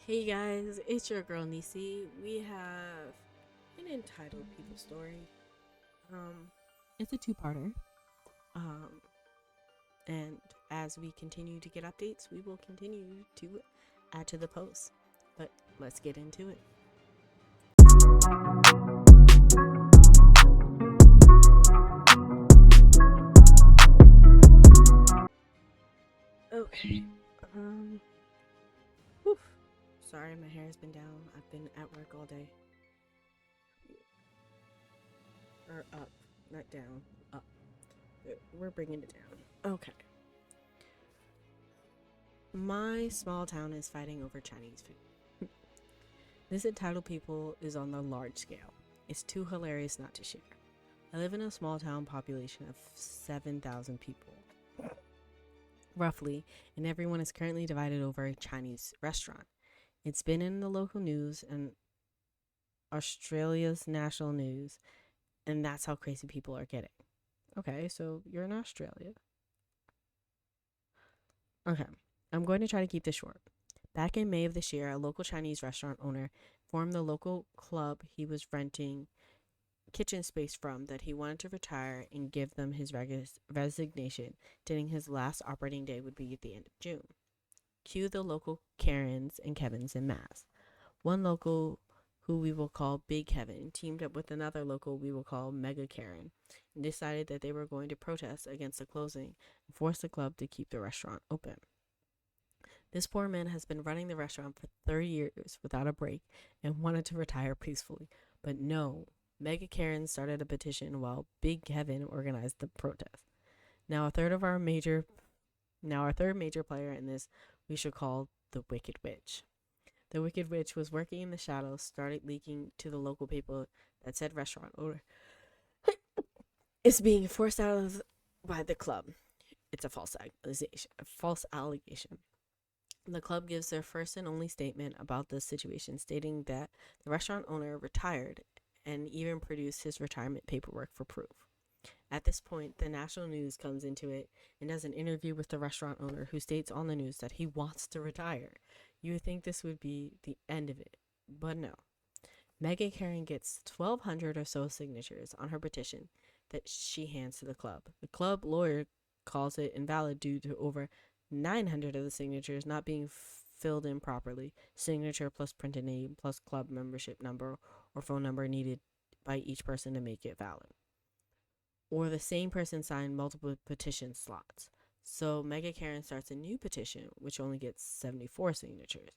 Hey guys, it's your girl Nici. We have an entitled people story. Um, it's a two-parter. Um, and as we continue to get updates, we will continue to add to the post. But let's get into it. Okay. Um, whew. Sorry, my hair has been down. I've been at work all day. Or up, not down. Up. We're bringing it down. Okay. My small town is fighting over Chinese food. This entitled people is on the large scale. It's too hilarious not to share. I live in a small town population of 7,000 people, roughly, and everyone is currently divided over a Chinese restaurant. It's been in the local news and Australia's national news, and that's how crazy people are getting. Okay, so you're in Australia. Okay, I'm going to try to keep this short. Back in May of this year, a local Chinese restaurant owner informed the local club he was renting kitchen space from that he wanted to retire and give them his resignation, stating his last operating day would be at the end of June. Cue the local Karens and Kevins en masse. One local, who we will call Big Kevin, teamed up with another local we will call Mega Karen and decided that they were going to protest against the closing and force the club to keep the restaurant open. This poor man has been running the restaurant for 30 years without a break and wanted to retire peacefully. But no, Mega Karen started a petition while Big Kevin organized the protest. Now our third major player in this we should call the Wicked Witch. The Wicked Witch was working in the shadows, started leaking to the local people that said restaurant owner is being forced out of by the club. It's a false allegation. The club gives their first and only statement about this situation, stating that the restaurant owner retired and even produced his retirement paperwork for proof. At this point, the national news comes into it and does an interview with the restaurant owner, who states on the news that he wants to retire. You would think this would be the end of it, but no. Megan Karen gets 1,200 or so signatures on her petition that she hands to the club. The club lawyer calls it invalid due to over 900 of the signatures not being filled in properly, signature plus printed name plus club membership number or phone number needed by each person to make it valid. Or the same person signed multiple petition slots. So Mega Karen starts a new petition, which only gets 74 signatures.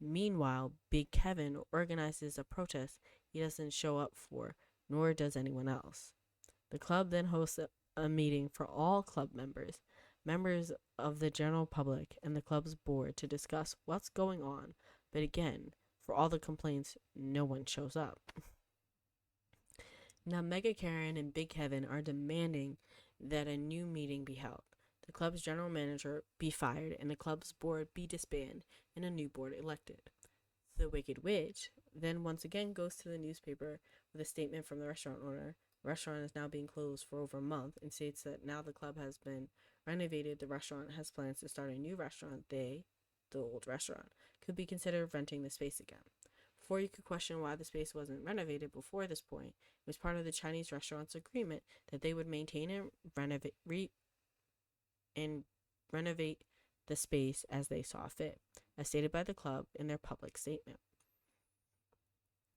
Meanwhile, Big Kevin organizes a protest he doesn't show up for, nor does anyone else. The club then hosts a meeting for all club members, members of the general public, and the club's board to discuss what's going on. But again, for all the complaints, no one shows up. Now, Mega Karen and Big Kevin are demanding that a new meeting be held, the club's general manager be fired, and the club's board be disbanded and a new board elected. The Wicked Witch then once again goes to the newspaper with a statement from the restaurant owner. The restaurant is now being closed for over a month and states that now the club has been renovated, the restaurant has plans to start a new restaurant. The old restaurant, could be considered renting the space again. Before you could question why the space wasn't renovated before this point, it was part of the Chinese restaurant's agreement that they would maintain and renovate the space as they saw fit, as stated by the club in their public statement.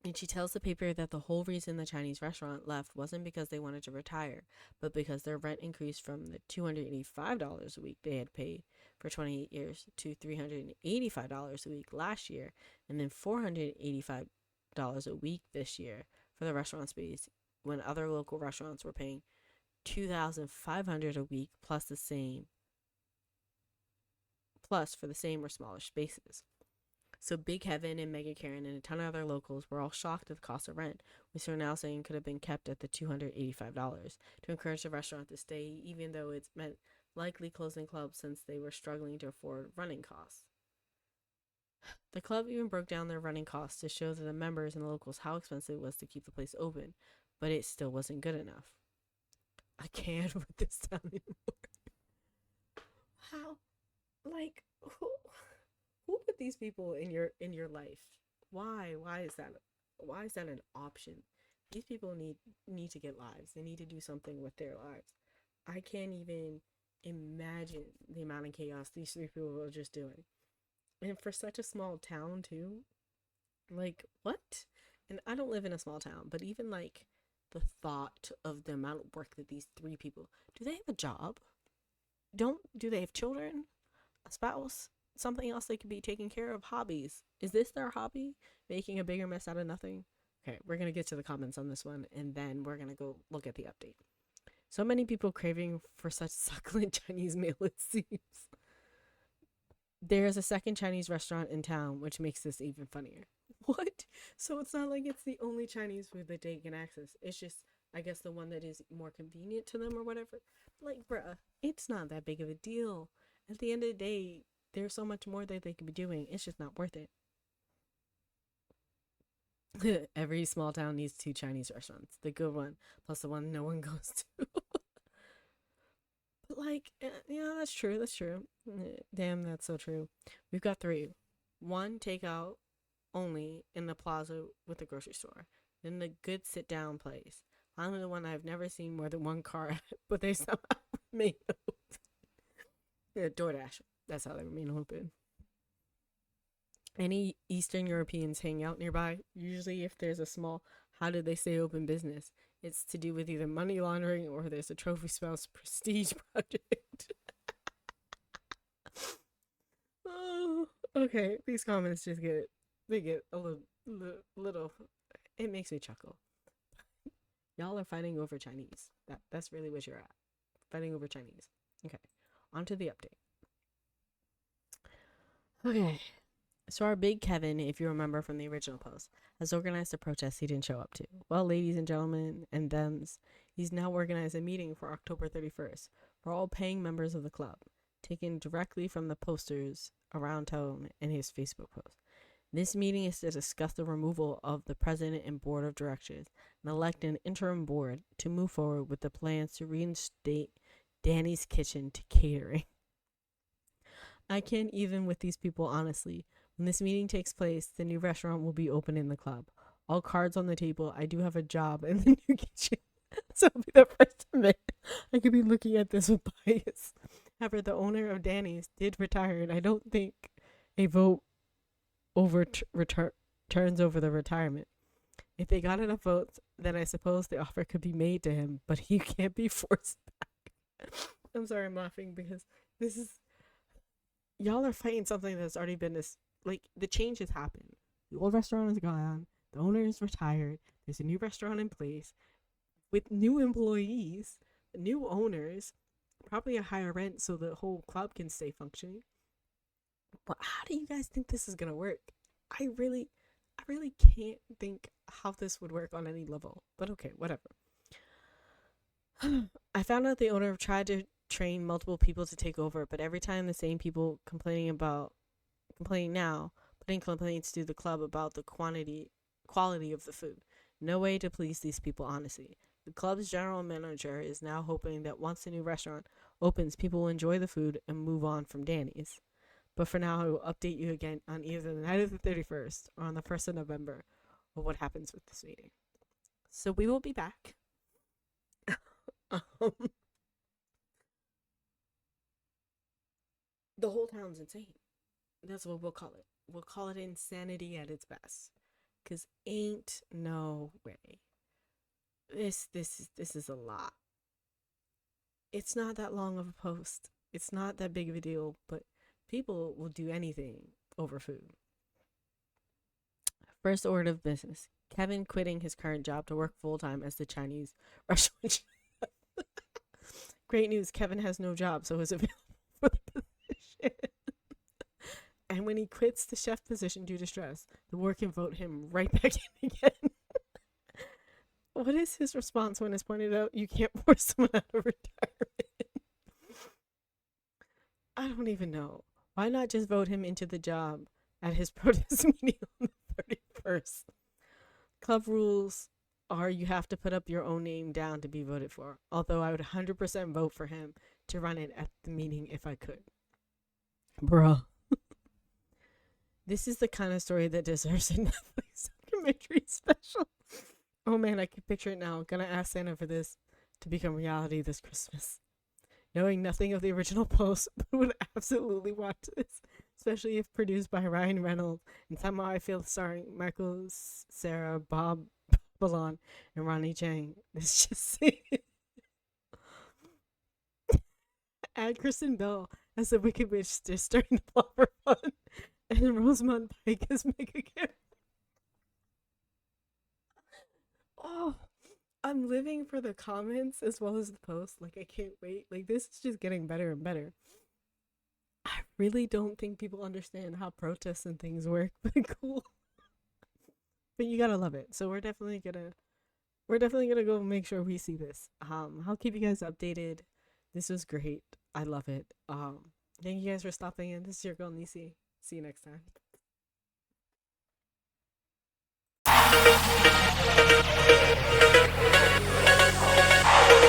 And she tells the paper that the whole reason the Chinese restaurant left wasn't because they wanted to retire, but because their rent increased from the $285 a week they had paid for 28 years to $385 a week last year, and then $485 a week this year for the restaurant space, when other local restaurants were paying $2,500 a week plus for the same or smaller spaces. So Big Kevin and Mega Karen and a ton of other locals were all shocked at the cost of rent, which they're now saying could have been kept at the $285 to encourage the restaurant to stay, even though it's meant likely closing clubs since they were struggling to afford running costs. The club even broke down their running costs to show to the members and the locals how expensive it was to keep the place open, but it still wasn't good enough. I can't with this down anymore. How? Like, who would put these people in your life? Why is that? Why is that an option? These people need to get lives. They need to do something with their lives. I can't even imagine the amount of chaos these three people are just doing. And for such a small town too, like what? And I don't live in a small town, but even like the thought of the amount of work that these three people, do they have a job? Do they have children? A spouse? Something else they could be taking care of? Hobbies? Is this their hobby? Making a bigger mess out of nothing? Okay, we're gonna get to the comments on this one, and then we're gonna go look at the update. So many people craving for such succulent Chinese meal, it seems. There's a second Chinese restaurant in town, which makes this even funnier. What? So it's not like it's the only Chinese food that they can access. It's just, I guess, the one that is more convenient to them or whatever. Like, bruh, it's not that big of a deal. At the end of the day, there's so much more that they could be doing. It's just not worth it. Every small town needs two Chinese restaurants. The good one, plus the one no one goes to. But like, yeah, that's true. That's true. Damn, that's so true. We've got three. One takeout only in the plaza with the grocery store. Then the good sit down place. I'm the one I've never seen more than one car at, but they somehow remain open. Yeah, DoorDash. That's how they remain open. Any Eastern Europeans hang out nearby? Usually, if there's a small, how do they stay open business? It's to do with either money laundering or there's a trophy spouse prestige project. Oh, okay. These comments just get a little. It makes me chuckle. Y'all are fighting over Chinese. That's really what you're at. Fighting over Chinese. Okay. On to the update. Okay. So our big Kevin, if you remember from the original post, has organized a protest he didn't show up to. Well, ladies and gentlemen and thems, he's now organized a meeting for October 31st for all paying members of the club, taken directly from the posters around town in his Facebook post. This meeting is to discuss the removal of the president and board of directors and elect an interim board to move forward with the plans to reinstate Danny's Kitchen to catering. I can't even with these people, honestly. When this meeting takes place, the new restaurant will be open in the club. All cards on the table. I do have a job in the new kitchen. So it'll be the first to admit I could be looking at this with bias. However, the owner of Danny's did retire, and I don't think a vote turns over the retirement. If they got enough votes, then I suppose the offer could be made to him, but he can't be forced back. I'm sorry, I'm laughing because this is... Y'all are fighting something that's already been this... Like, the change has happened. The old restaurant is gone. The owner is retired. There's a new restaurant in place with new employees, new owners, probably a higher rent so the whole club can stay functioning. But how do you guys think this is going to work? I really can't think how this would work on any level. But okay, whatever. I found out the owner tried to train multiple people to take over, but every time the same people complaining now, putting complaints to the club about the quality of the food. No way to please these people, honestly. The club's general manager is now hoping that once the new restaurant opens, people will enjoy the food and move on from Danny's. But for now, I will update you again on either the night of the 31st or on the 1st of November of what happens with this meeting. So we will be back. The whole town's insane. That's what we'll call it. We'll call it insanity at its best. 'Cause ain't no way. This is a lot. It's not that long of a post. It's not that big of a deal, but people will do anything over food. First order of business. Kevin quitting his current job to work full-time as the Chinese restaurant chef. Great news, Kevin has no job, so is available for the position. And when he quits the chef position due to stress, the board can vote him right back in again. What is his response when it's pointed out you can't force someone out of retirement? I don't even know. Why not just vote him into the job at his protest meeting on the 31st? Club rules are you have to put up your own name down to be voted for. Although I would 100% vote for him to run it at the meeting if I could. Bruh. This is the kind of story that deserves a Netflix documentary special. Oh man, I can picture it now. Gonna ask Santa for this to become reality this Christmas. Knowing nothing of the original post, but would absolutely watch this, especially if produced by Ryan Reynolds. And somehow I feel starring Michael, Sarah, Bob Balon, and Ronnie Chang. This just add Kristen Bell as the Wicked Witch just starting to plot for fun, and Rosamund Pike as Mega Karen. Oh, I'm living for the comments as well as the post. Like, I can't wait. Like, this is just getting better and better. I really don't think people understand how protests and things work, but cool. But you gotta love it. So we're definitely gonna go make sure we see this. I'll keep you guys updated. This was great. I love it. Thank you guys for stopping in. This is your girl Nici. See you next time.